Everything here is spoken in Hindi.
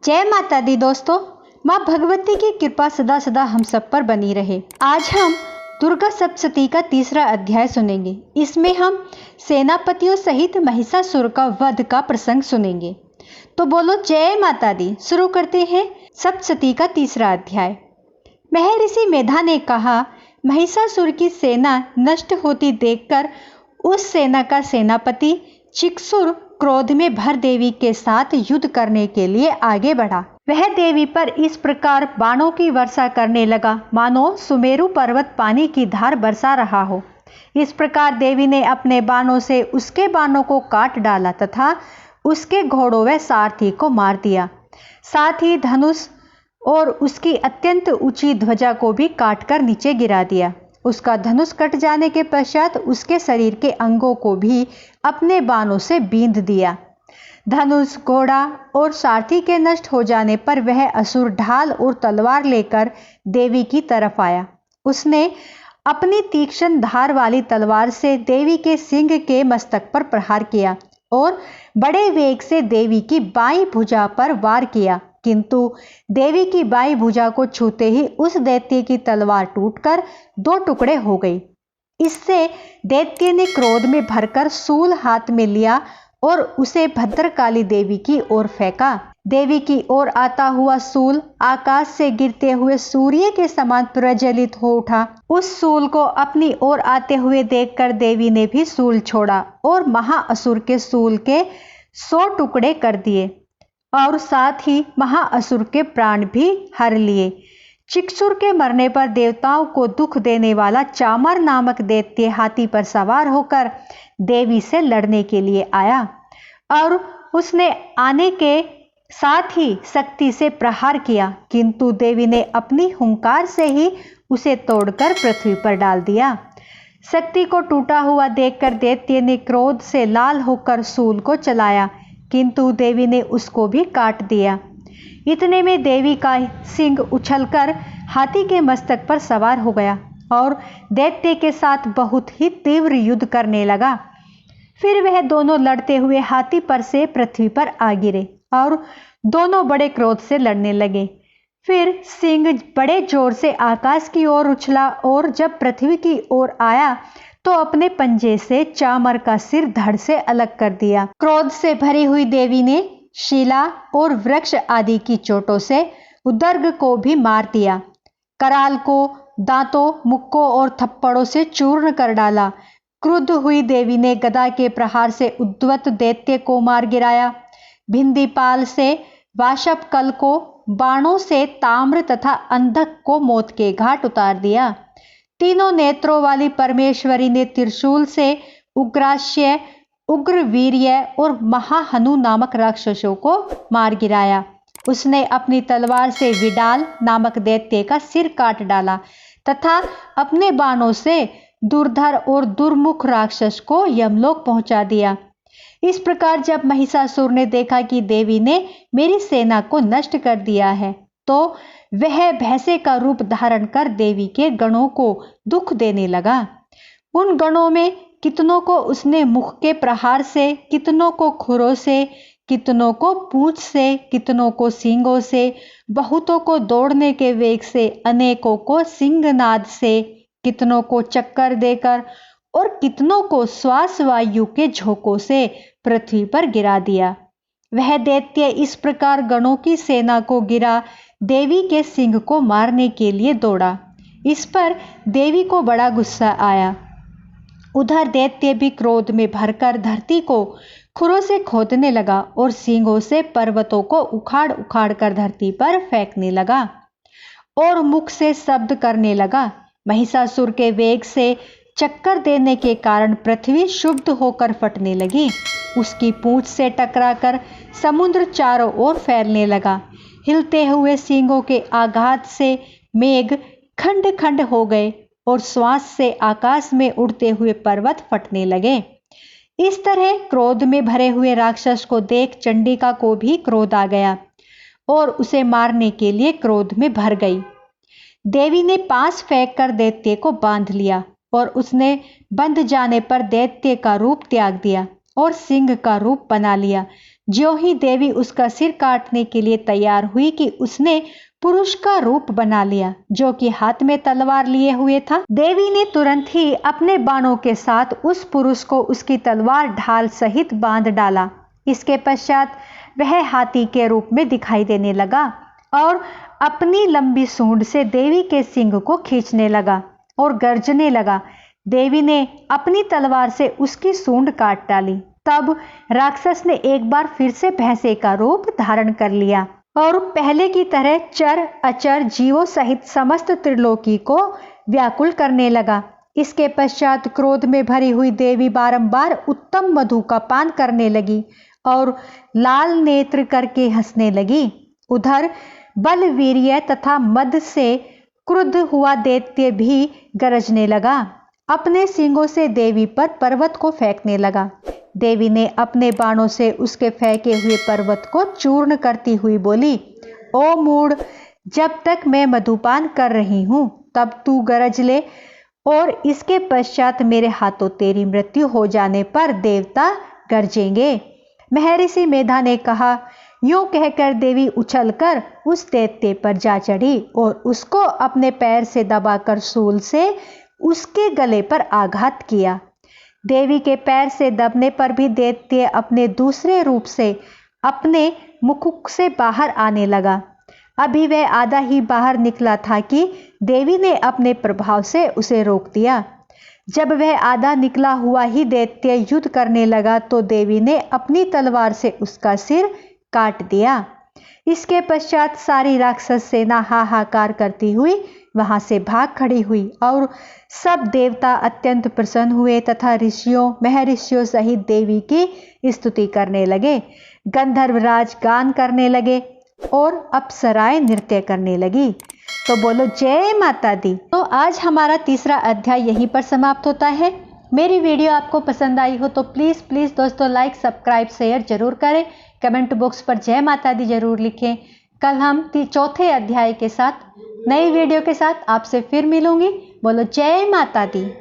जय माता दी दोस्तों। माँ भगवती की कृपा सदा सदा हम सब पर बनी रहे। आज हम दुर्गा सप्तशती का तीसरा अध्याय सुनेंगे। इसमें हम सेनापतियों सहित महिषासुर का वध का प्रसंग सुनेंगे। तो बोलो जय माता दी। शुरू करते हैं सप्तशती का तीसरा अध्याय। महर्षि मेधा ने कहा, महिषासुर की सेना नष्ट होती देखकर उस सेना का सेनापति चिक्षुर क्रोध में भर देवी के साथ युद्ध करने के लिए आगे बढ़ा। वह देवी पर इस प्रकार बाणों की वर्षा करने लगा मानो सुमेरु पर्वत पानी की धार बरसा रहा हो। इस प्रकार देवी ने अपने बाणों से उसके बाणों को काट डाला तथा उसके घोड़ों व सारथी को मार दिया। साथ ही धनुष और उसकी अत्यंत ऊंची ध्वजा को भी काटकर नीचे गिरा दिया। उसका धनुष कट जाने के पश्चात उसके शरीर के अंगों को भी अपने बाणों से बींध दिया। धनुष, घोड़ा और सारथी के नष्ट हो जाने पर वह असुर ढाल और तलवार लेकर देवी की तरफ आया। उसने अपनी तीक्ष्ण धार वाली तलवार से देवी के सिंह के मस्तक पर प्रहार किया और बड़े वेग से देवी की बाईं भुजा पर वार किया, किंतु देवी की बाईं भुजा को छूते ही उस दैत्य की तलवार टूटकर दो टुकड़े हो गई। इससे दैत्य ने क्रोध में भरकर शूल हाथ में लिया और उसे भद्रकाली देवी की ओर फेंका। देवी की ओर आता हुआ शूल आकाश से गिरते हुए सूर्य के समान प्रज्वलित हो उठा। उस शूल को अपनी ओर आते हुए देखकर देवी ने भी शूल छोड़ा और महाअसुर के शूल के 100 टुकड़े कर दिए और साथ ही महाअसुर के प्राण भी हर लिए। चिक्षुर के मरने पर देवताओं को दुख देने वाला चामर नामक दैत्य हाथी पर सवार होकर देवी से लड़ने के लिए आया और उसने आने के साथ ही शक्ति से प्रहार किया, किंतु देवी ने अपनी हुंकार से ही उसे तोड़कर पृथ्वी पर डाल दिया। शक्ति को टूटा हुआ देखकर दैत्य ने क्रोध से लाल होकर शूल को चलाया, किंतु देवी ने उसको भी काट दिया। इतने में देवी का सिंह उछलकर हाथी के मस्तक पर सवार हो गया और दैत्य के साथ बहुत ही तीव्र युद्ध करने लगा। फिर वह दोनों लड़ते हुए हाथी पर से पृथ्वी पर आ गिरे और दोनों बड़े क्रोध से लड़ने लगे। फिर सिंह बड़े जोर से आकाश की ओर उछला और जब पृथ्वी की ओर आया तो अपने पंजे से चामर का सिर धड़ से अलग कर दिया। क्रोध से भरी हुई देवी ने शिला और वृक्ष आदि की चोटों से उदर्ग को भी मार दिया। कराल को दांतों, मुक्कों और थप्पड़ों से चूर्ण कर डाला। क्रुद्ध हुई देवी ने गदा के प्रहार से उद्वत दैत्य को मार गिराया। भिंदीपाल से वाशपकल को, बाणों से ताम्र तथा अंधक को मौत के घाट उतार दिया। तीनों नेत्रों वाली परमेश्वरी ने त्रिशूल से उग्रास्य, उग्रवीर्य और महाहनु नामक राक्षसों को मार गिराया। उसने अपनी तलवार से विडाल नामक दैत्य का सिर काट डाला तथा अपने बाणों से दुर्धर और दुर्मुख राक्षस को यमलोक पहुंचा दिया। इस प्रकार जब महिषासुर ने देखा कि देवी ने मेरी सेना को नष्ट कर दिया है, तो वह भैंसे का रूप धारण कर देवी के गणों को दुख देने लगा। उन गणों में कितनों को उसने मुख के प्रहार से, कितनों को खुरों से, कितनों को पूंछ से, कितनों को सींगों से, बहुतों को दौड़ने के वेग से, अनेकों को सिंहनाद से, कितनों को चक्कर देकर और कितनों को श्वास वायु के झोंकों से पृथ्वी पर गिरा दिया। वह दैत्य इस प्रकार गणों की सेना को गिरा देवी के सिंह को मारने के लिए दौड़ा। इस पर देवी को बड़ा गुस्सा आया। उधर दैत्य भी क्रोध में भरकर धरती को खुरों से खोदने लगा और सींगों से पर्वतों को उखाड़ उखाड़ कर धरती पर फेंकने लगा और मुख से शब्द करने लगा। महिषासुर के वेग से चक्कर देने के कारण पृथ्वी क्षुब्ध होकर फटने लगी। उसकी पूंछ से टकराकर समुद्र चारों ओर फैलने लगा। हिलते हुए सींगों के आघात से मेघ खंड खंड हो गए और श्वास से आकाश में उड़ते हुए पर्वत फटने लगे। इस तरह क्रोध में भरे हुए राक्षस को देख चंडिका को भी क्रोध आ गया और उसे मारने के लिए क्रोध में भर गई। देवी ने पास फेंक कर दैत्य को बांध लिया और उसने बंध जाने पर दैत्य का रूप त्याग दिया और सिंह का रूप बना लिया। ज्यों ही देवी उसका सिर काटने के लिए तैयार हुई कि उसने पुरुष का रूप बना लिया, जो कि हाथ में तलवार लिए हुए था। देवी ने तुरंत ही अपने बाणों के साथ उस पुरुष को उसकी तलवार ढाल सहित बांध डाला। इसके पश्चात वह हाथी के रूप में दिखाई देने लगा और अपनी लंबी सूंड से देवी के सिंग को खींचने लगा और गर्जने लगा। देवी ने अपनी तलवार से उसकी सूंड काट डाली। तब राक्षस ने एक बार फिर से भैंसे का रूप धारण कर लिया और पहले की तरह चर अचर जीवों सहित समस्त त्रिलोकी को व्याकुल करने लगा। इसके पश्चात क्रोध में भरी हुई देवी बारंबार उत्तम मधु का पान करने लगी और लाल नेत्र करके हंसने लगी। उधर बलवीर्य तथा मद से क्रुद्ध हुआ दैत्य भी गरजने लगा। अपने सींगों से देवी पर पर्वत को फेंकने लगा। देवी ने अपने बाणों से उसके फेंके हुए पर्वत को चूर्ण करती हुई बोली, ओ मूढ़, जब तक मैं मधुपान कर रही हूं तब तू गरज ले और इसके पश्चात मेरे हाथों तेरी मृत्यु हो जाने पर देवता गरजेंगे। महर्षि मेधा ने कहा। यूं कहकर देवी उछलकर उस दैत्य पर जा चढ़ी और उसको अपने पैर से दबाकर सूल से उसके गले पर आघात किया। देवी के पैर से दबने पर भी दैत्य अपने दूसरे रूप से अपने मुख से बाहर आने लगा। अभी वह आधा ही बाहर निकला था कि देवी ने अपने प्रभाव से उसे रोक दिया। जब वह आधा निकला हुआ ही दैत्य युद्ध करने लगा तो देवी ने अपनी तलवार से उसका सिर काट दिया। इसके पश्चात सारी राक्षस सेना हाहाकार करती हुई वहां से भाग खड़ी हुई और सब देवता अत्यंत प्रसन्न हुए तथा ऋषियों महर्षियों सहित देवी की स्तुति करने लगे। गंधर्वराज गान करने लगे और अप्सराएं नृत्य करने लगी। तो बोलो जय माता दी। तो आज हमारा तीसरा अध्याय यहीं पर समाप्त होता है। मेरी वीडियो आपको पसंद आई हो तो प्लीज़ दोस्तों लाइक सब्सक्राइब शेयर जरूर करें। कमेंट बॉक्स पर जय माता दी जरूर लिखें। कल हम चौथे अध्याय के साथ नई वीडियो के साथ आपसे फिर मिलूंगी। बोलो जय माता दी।